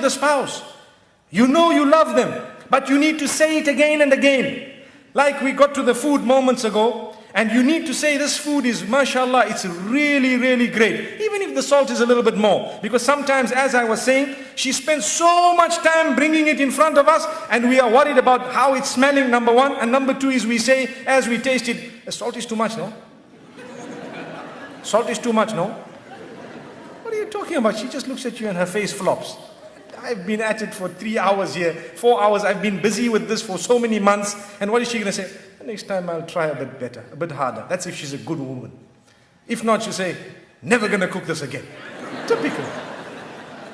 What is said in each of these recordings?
the spouse. You know you love them, but you need to say it again and again. Like we got to the food moments ago, and you need to say this food is, mashallah, it's really, really great. Even if the salt is a little bit more. Because sometimes, as I was saying, she spends so much time bringing it in front of us, and we are worried about how it's smelling, number one. And number two is we say, as we taste it, the salt is too much, no? Salt is too much, no? What are you talking about? She just looks at you and her face flops. I've been at it for 3 hours here, 4 hours. I've been busy with this for so many months. And what is she going to say? Next time I'll try a bit better, a bit harder. That's if she's a good woman. If not, she'll say, never going to cook this again. Typical.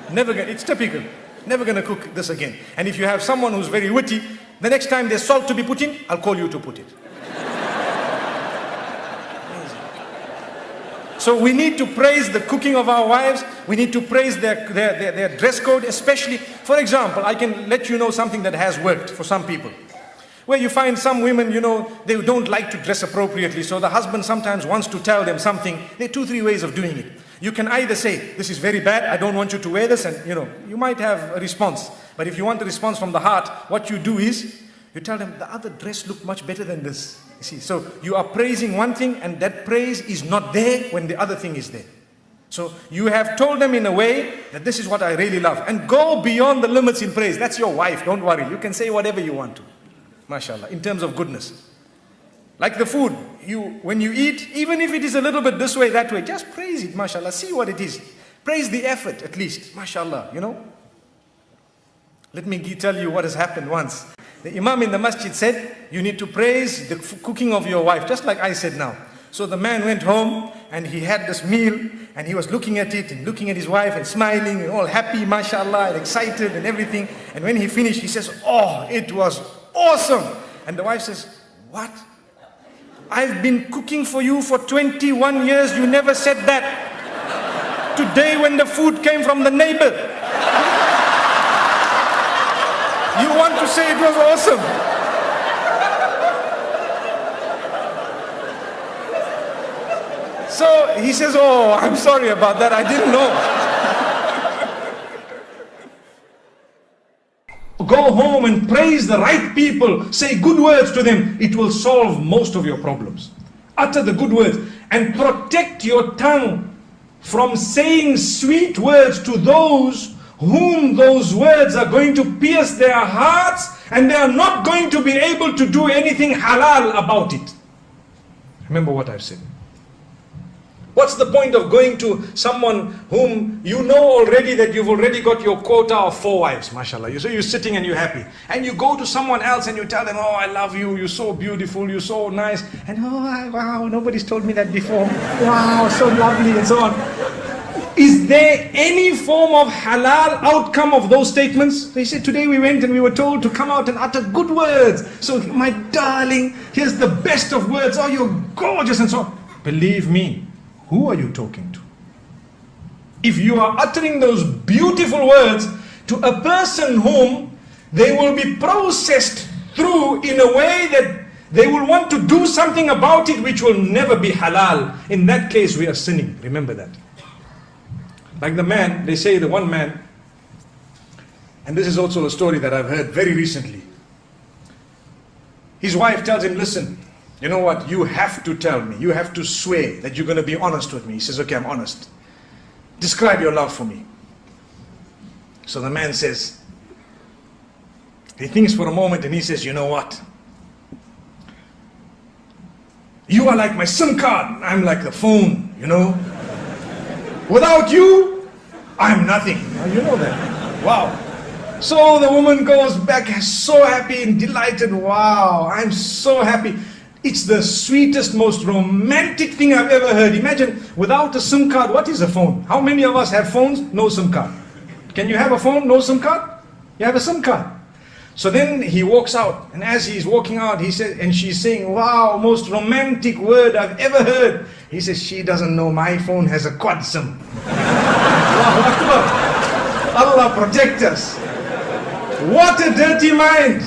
It's typical. Never going to cook this again. And if you have someone who's very witty, the next time there's salt to be put in, I'll call you to put it. So we need to praise the cooking of our wives. We need to praise their dress code, especially. For example, I can let you know something that has worked for some people. Where you find some women, they don't like to dress appropriately. So the husband sometimes wants to tell them something. There are 2-3 ways of doing it. You can either say, this is very bad, I don't want you to wear this. And you might have a response. But if you want a response from the heart, what you do is, you tell them, the other dress looked much better than this. You see, so you are praising one thing, and that praise is not there when the other thing is there. So you have told them in a way that this is what I really love. And go beyond the limits in praise. That's your wife, don't worry. You can say whatever you want to. MashaAllah, in terms of goodness. Like the food, when you eat, even if it is a little bit this way, that way, just praise it, MashaAllah. See what it is. Praise the effort at least, MashaAllah, Let me tell you what has happened once. The Imam in the masjid said, you need to praise the cooking of your wife, just like I said now. So the man went home and he had this meal and he was looking at it and looking at his wife and smiling and all happy, MashaAllah, and excited and everything. And when he finished, he says, oh, it was awesome. And the wife says, what? I've been cooking for you for 21 years. You never said that. Today when the food came from the neighbor, you want to say it was awesome. So he says, oh, I'm sorry about that. I didn't know. Go home and praise the right people. Say good words to them. It will solve most of your problems. Utter the good words and protect your tongue from saying sweet words to those whom those words are going to pierce their hearts, and they are not going to be able to do anything halal about it. Remember what I've said. What's the point of going to someone whom you know already that you've already got your quota of 4 wives, mashallah. So you're sitting and you're happy. And you go to someone else and you tell them, oh, I love you, you're so beautiful, you're so nice. And oh, wow, nobody's told me that before. Wow, so lovely, and so on. Is there any form of halal outcome of those statements? They said, today we went and we were told to come out and utter good words. So my darling, here's the best of words. Oh, you're gorgeous, and so on. Believe me, who are you talking to? If you are uttering those beautiful words to a person whom they will be processed through in a way that they will want to do something about it which will never be halal, in that case we are sinning. Remember that. Like the man, they say the one man, and this is also a story that I've heard very recently. His wife tells him, listen, you know what, you have to tell me, you have to swear that you're going to be honest with me. He says, okay, I'm honest. Describe your love for me. So the man says, he thinks for a moment and he says, you know what? You are like my SIM card, I'm like the phone, Without you, I'm nothing. You know that. Wow. So the woman goes back so happy and delighted. Wow, I'm so happy. It's the sweetest, most romantic thing I've ever heard. Imagine, without a SIM card, what is a phone? How many of us have phones? No SIM card. Can you have a phone, no SIM card? You have a SIM card. So then he walks out, and as he's walking out, he said, and she's saying, wow, most romantic word I've ever heard. He says, she doesn't know my phone has a quad SIM. Allah protect us. What a dirty mind.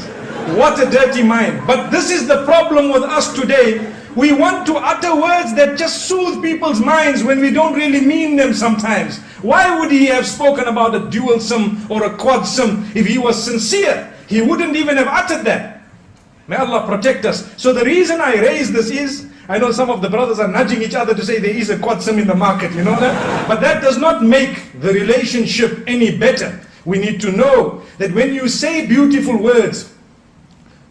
What a dirty mind. But this is the problem with us today. We want to utter words that just soothe people's minds when we don't really mean them sometimes. Why would he have spoken about a dual sum or a quad sum if he was sincere? He wouldn't even have uttered that. May Allah protect us. So the reason I raise this is, I know some of the brothers are nudging each other to say there is a quad sum in the market, you know that? But that does not make the relationship any better. We need to know that when you say beautiful words,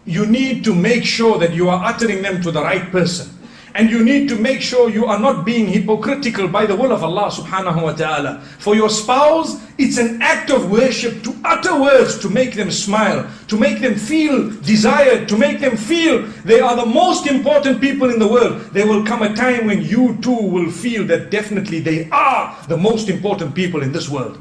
you need to make sure that you are uttering them to the right person. And you need to make sure you are not being hypocritical by the will of Allah subhanahu wa ta'ala. For your spouse, it's an act of worship to utter words to make them smile, to make them feel desired, to make them feel they are the most important people in the world. There will come a time when you too will feel that definitely they are the most important people in this world.